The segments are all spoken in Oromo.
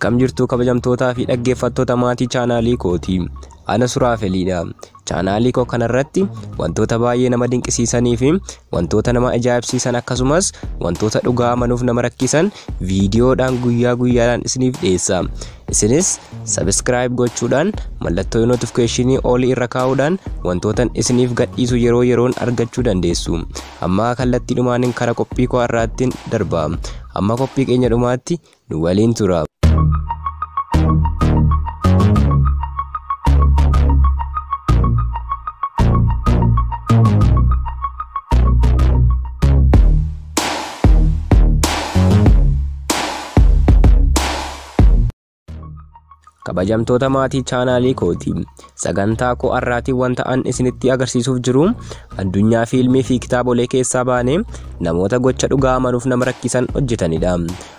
Akkam jirtu kabajamtootaa fi dhaggeeffattoota maatii chaanaalii kooti. Ana Suraafeliidha. Chaanaalii koo kanarratti wantoota baay'ee nama dinqisiisanii fi wantoota nama ajaa'ibsiisan akkasumas wantoota dhugaa amanuuf nama rakkisan viidiyoodhaan guyyaa guyyaadhaan isiniif dhiyeessa. Isinis subscribe gochuudhaan mallattoo notificationii olii irra kaa'uudhaan wantoota isiniif gadhiisu yeroo yeroon argachuu dandeessu. Amma kallattiidhumaan karaa qophii koo har'aatti darba. Amma qophii keenya dhumaatti nu waliin tura. Kabajamtoota maatii chaanaalii kooti. Sagantaa koo har'aatii wanta an isinitti agarsiisuuf jiru addunyaa fiilmii fi kitaabolee keessaa baanee namoota gocha dhugaa amanuuf nama rakkisan hojjetanidha.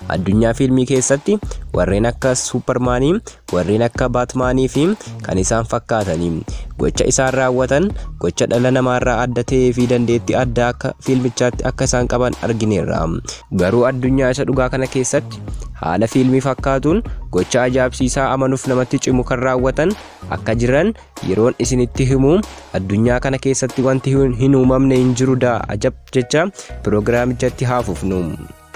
Addunyaa fiilmii keessatti warreen akka Supermaanii, warreen akka Batmaanii fi kan isaan fakkaatanii gocha isaan raawwatan gocha dhala namaarraa adda ta'ee fi dandeettii addaa akka fiilmichaatti akka isaan qaban argineerra. Garuu addunyaa isa dhugaa kana keessatti haala fiilmii fakkaatuun gocha ajaa'ibsiisaa amanuuf namatti cimu kan raawwatan akka jiran yeroon isinitti himu. Addunyaa kana keessatti wanti hin uumamne hin jiru ajab jecha piroogiraamichatti haafufnu.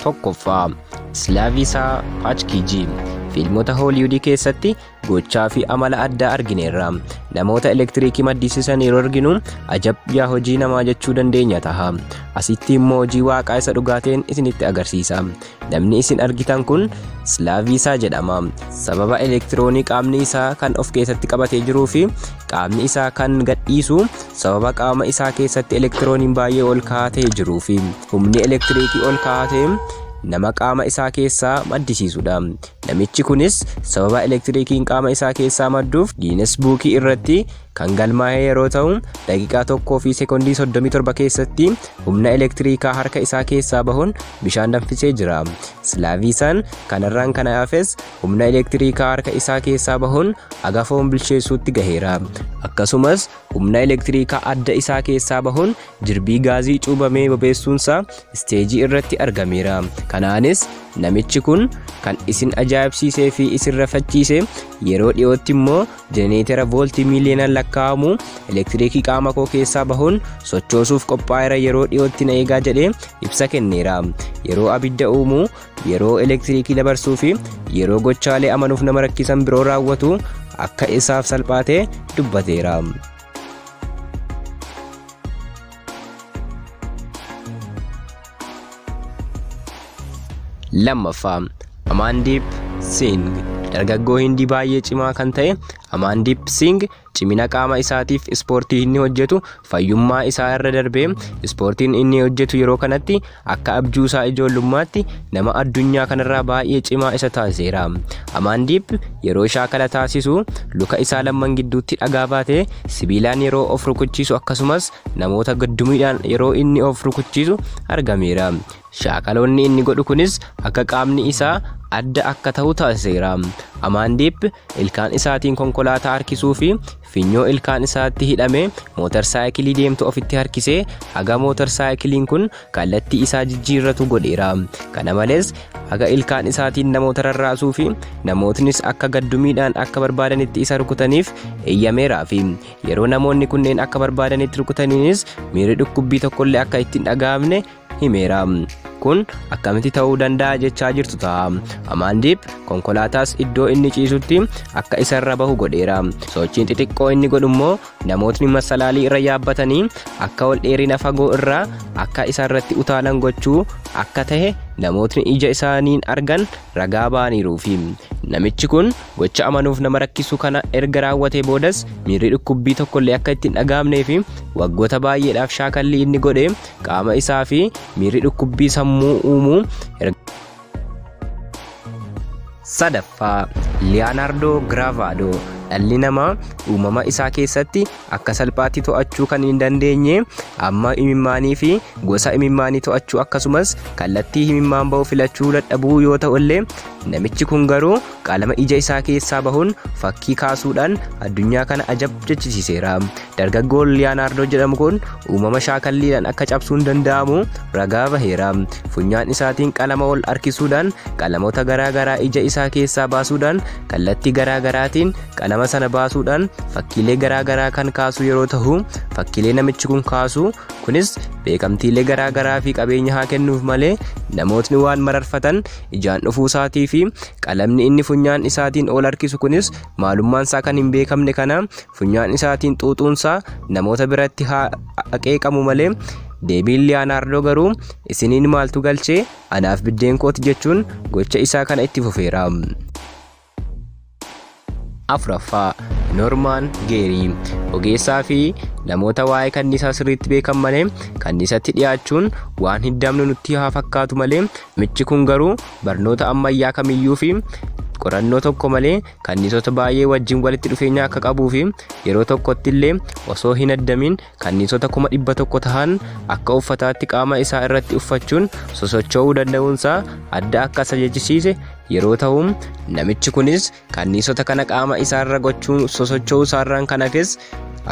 Tokkoffaa Slaavisaa Paachkiijii. Fiilmota Hooliwudii keessatti gochaa fi amala addaa argineerra. Namoota elektiriikii maddisiisan yeroo arginu ajab yaa hojii namaa jechuu dandeenya taha. Asitti immoo hojii waaqaa isa dhugaateen isinitti agarsiisa. Namni isin argitan kun Slaavisaa jedhama. Sababa elektiroonii qaamni isaa kan of keessatti qabatee jiruu fi qaamni isaa kan gadhiisu sababa qaama isaa keessatti elektirooniin baay'ee ol kaa'atee jiruu fi humni elektiriikii ol kaa'atee nama qaama isaa keessaa maddisiisudha. Namichi kunis sababa elektiriikiin qaama isaa keessaa madduuf Guinness Bookii irratti kan galmaa'e yeroo ta'u daqiiqaa 1 fi sekoondii 37 keessatti humna elektiriikaa harka isaa keessaa bahuun bishaan danfisee jira. Slaavisaan kanarraan kana hafes humna elektiriikaa harka isaa keessaa bahuun haga foon bilcheessuutti gaheera. Akkasumas humna elektiriikaa adda isaa keessaa bahuun jirbii gaazii cuubamee bobeessuunsaa isteejii irratti argameera. Kanaanis namichi kun kan isin ajaa'ibsiisee fi isin rafachiise yeroo dhiyootti immoo jenereetera vooltii miiliyoonaan lakkaa'amu elektiriikii qaama koo keessaa bahuun sochoosuuf qophaa'eera yeroo dhiyootti na eegaa jedhee ibsa kenneera. Yeroo abidda uumu, yeroo elektiriikii dabarsuu fi yeroo gochaalee amanuuf nama rakkisan biroo raawwatu akka isaaf salphaatee dubbateera. Lammaffaa Amandeep Singh. Dargaggoo Hindii baay'ee cimaa kan ta'e Amandeep Singh cimina qaama isaatiif ispoortii inni hojjetu fayyummaa isaa irra darbee ispoortiin inni hojjetu yeroo kanatti akka abjuusaa ijoollummaatti nama addunyaa kanarraa baay'ee cimaa isa taasiseera. Amandeep yeroo shaakala taasisu luka isaa lamman gidduutti dhagaa baatee sibiilaan yeroo of rukuchiisu akkasumas namoota gaddumiidhaan yeroo inni of rukuchiisu argameera. Shaakaloonni inni godhu kunis akka qaamni isaa adda akka ta'u taasiseera. Amandeep ilkaan isaatiin konkolaataa harkisuu fi finyoo ilkaan isaatti hidhamee mootorsaayikilii deemtu ofitti harkisee haga mootorsaayikiliin kun kallattii isaa jijjiirratu godheera. Kana malees haga ilkaan isaatiin namoota rarraasuu fi namootnis akka gaddumiidhaan akka barbaadanitti isa rukutaniif eeyyameeraa fi yeroo namoonni kunneen akka barbaadanitti rukutaniinis miirri dhukkubbii tokkollee akka ittiin dhaga'amne himeera. Kun akkamitti ta'uu danda'a jechaa jirtu ta'a. Amandeep konkolaataas iddoo inni ciisutti akka isarra bahu godheera. Sochiin xixiqqoo inni godhu immoo namootni masalaalii irra yaabbatanii akka ol dheerina fagoo irraa akka isarratti utaalan gochuu akka ta'e namootni ija isaaniin argan ragaa ba'aniiruufi. Namichi kun gocha amanuuf nama rakkisu kana erga raawwatee boodas miirri dhukkubbii tokkollee akka ittiin dhaga'amnee fi waggoota baay'eedhaaf shaakalli inni godhe qaama isaa fi miirri dhukkubbii sammuu uumuu. Sadaffaa Leonardo Gravado. Dhalli namaa uumama isaa keessatti akka salphaatti to'achuu kan hin dandeenye amma imimmaanii fi gosa imimmaanii to'achuu akkasumas kallattii imimmaan ba'u filachuu dadhabuu yoo ta'u illee Namichi kun garuu qalama ija isaa keessaa bahuun fakkii kaasuudhaan addunyaa kana ajab jechisiiseera. Dargaggoon Liyonaardoo jedhamu kun uumama shaakalliidhaan akka cabsuun danda'amu ragaa baheera. Funyaan isaatiin qalama ol harkisuudhaan qalamoota garaagaraa ija isaa keessaa baasuudhaan kallattii garaagaraatiin qalama sana baasuudhaan fakkiilee garaagaraa kan kaasu yeroo ta'u, fakkiilee namichi kun kaasu kunis beekamtiilee garaagaraa fi qabeenya haa kennuuf malee namootni waan mararfatan ijaan dhufuu isaatii fi qalamni inni funyaan isaatiin ol harkisu kunis maalummaan isaa kan hin beekamne kana funyaan isaatiin xuuxuunsaa namoota biratti haa qeeqamu malee. Deebiin Liyonaardoo garuu isiniin maaltu galchee anaaf biddeen kooti jechuun gocha isaa kana itti fufeera. Afuraffaa Noormaan Geerii ogeessaa fi namoota waa'ee kanniisaa sirriitti beekan malee kanniisatti dhiyaachuun waan hiddamnu nutti haa fakkaatu malee namichi kun garuu barnoota ammayyaa kamiyyuu fi qorannoo tokko malee kanniisota baay'ee wajjin walitti dhufeenya akka qabuu fi yeroo tokkotti illee osoo hin addamin kanniisota 100 ta'an akka uffataatti qaama isaa irratti uffachuun sosocho'uu danda'uunsaa adda akka jechisiise yeroo ta'u, namichi kunis kanniisota kana qaama isaarra gochuun sosocho'uu isaarraan kan hafes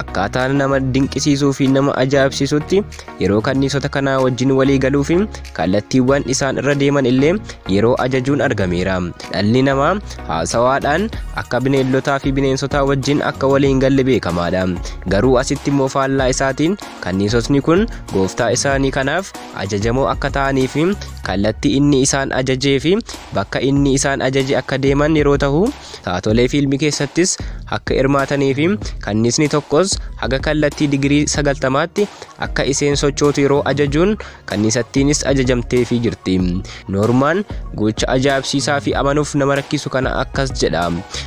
akkaataan nama dinqisiisuu fi nama ajaa'ibsiisutti yeroo kanniisota kanaa wajjin walii galuu fi kallattiiwwan isaan irra deeman illee yeroo ajajuun argameera. Dhalli namaa haasawaadhaan akka bineeldotaa fi bineensotaa wajjin akka waliin galle beekamaadha. Garuu asitti immoo faallaa isaatiin kanniisotni kun gooftaa isaanii kanaaf ajajamoo akka ta'anii fi kallattii inni isaan ajajee fi bakka inni isaan ajaje akka deeman yeroo ta'u, taatolee fiilmii keessattis akka hirmaatanii fi kanniisni tokkos haga kallattii digirii 90tti akka iseen sochootu yeroo ajajuun kanniisattiinis ajajamteefii jirti. Noormaan gocha ajaa'ibsiisaa fi amanuuf nama rakkisu kana akkas jedha.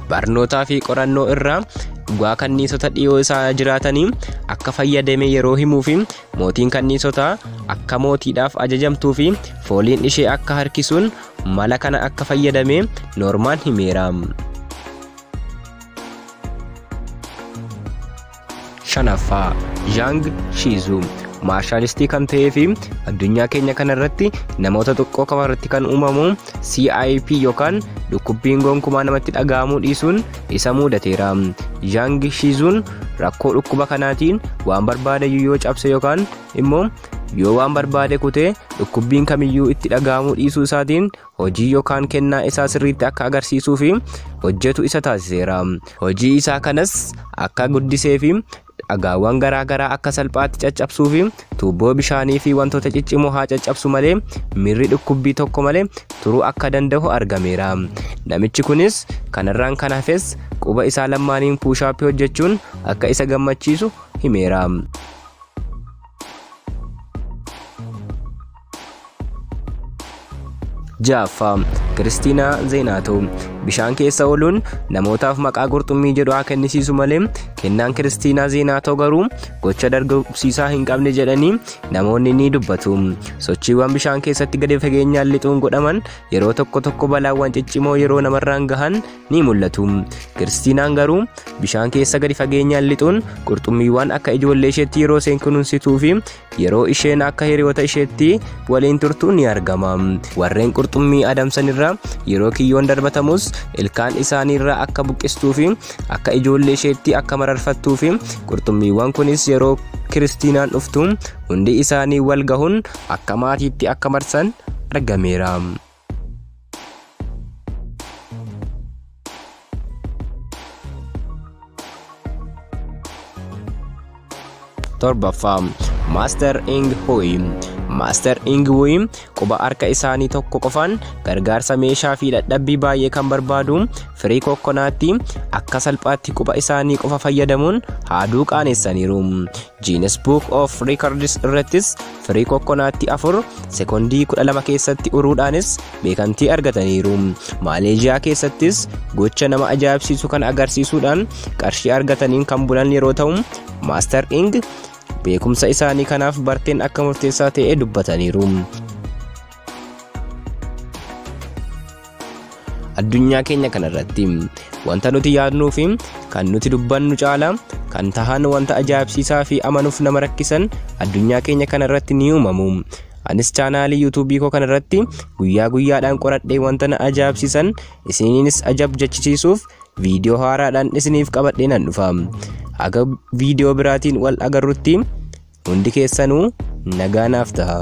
Barnootaa fi qorannoo irraa dhugaa kanniisota dhiyoo isaa jiraatanii akka fayyadame yeroo himuu fi mootiin kanniisotaa akka mootiidhaaf ajajamtuu fi fooliin ishee akka harkisuun mala kana akka fayyadame Noormaan himeera. Shanaffaa Zhang Shizu maarshaalistii kan ta'ee fi addunyaa keenya kanarratti namoota xiqqoo qabarratti kan uumamu CIP yookaan dhukkubbiin gonkumaa namatti dhaga'amuu dhiisuun isa mudateera. Zhang Shizuun rakkoo dhukkuba kanaatiin waan barbaade yoo cabse yookaan immoo yoo waan barbaade kutee dhukkubbiin kamiyyuu itti dhaga'amuu dhiisuu isaatiin hojii yookaan kennaa isaa sirriitti akka agarsiisuu fi hojjetu isa taasiseera. Hojii isaa kanas akka guddisee fi dhagaawwan garaagaraa akka salphaatti caccabsuu fi tuubboo bishaanii fi wantoota ciccimoo haa caccabsu malee mirri dhukkubbii tokko malee turuu akka danda'u argameera. Namichi kunis kanarraan kan hafes quba isaa lamaaniin puushaappii hojjechuun akka isa gammachiisu himeera. Ja'affaa Kiristiinaa Zeenaatoo bishaan keessa ooluun namootaaf maqaa qurxummii jedhu haa kennisiisu malee kennaan Kiristiinaa Zeenaatoo garuu gocha dargaggeessaa hin qabne jedhanii namoonni ni dubbatu. Sochiiwwan bishaan keessatti gadi fageenyaan lixuun godhaman yeroo tokko balaawwan ciccimoo yeroo namarraan gahan ni mul'atu. Kiristiinaan garuu bishaan keessa gadi fageenyaan lixuun qurxummiiwwan akka ijoollee isheetti yeroo isheen kunuunsituu fi yeroo isheen akka hiriyoota isheetti waliin turtu ni argama. Warreen qurxummii adamsan irraa yeroo kiyyoon darbatamus ilkaan isaanii irraa akka buqqistuu fi akka ijoollee isheetti akka mararfattuu fi qurxummiiwwan kunis yeroo Kiristiinaan dhuftu hundi isaanii wal gahuun akka maatiitti akka marsan argameera. Torbaffaa Master Ing Hui. Master Ing Hui quba harka isaanii tokko qofaan gargaarsa meeshaa fi dadhabbii baay'ee kan barbaadu firii kokkonaatti akka salphaatti quba isaanii qofa fayyadamuun haaduu qaaneessaniiru. Guinness Book of Records irrattis firii kokkonaatti 4 sekoondii 12 keessatti uruudhaanis beekamtii argataniiru. Maaleeziyaa keessattis gocha nama ajaa'ibsiisu kan agarsiisuudhaan qarshii argataniin kan bulan yeroo ta'u, Master Ing beekumsa isaanii kanaaf barteen akka murteessaa ta'e dubbataniiru. Addunyaa keenya kanarratti wanta nuti yaadnuu fi kan nuti dubbannu caala kan tahan wanta ajaa'ibsiisaa fi amanuuf nama rakkisan addunyaa keenya kanarratti ni uumamu. Anis chaanaalii YouTube koo kanarratti guyyaa guyyaadhaan qoradhee wanta na ajaa'ibsiisan isiniinis ajab jechisiisuuf viidiyoo haaraadhaan isiniif qabadhee nan dhufa. Aga viidiyoo biraatiin wal agarrutti hundi keessanuu nagaa naaf ta'a.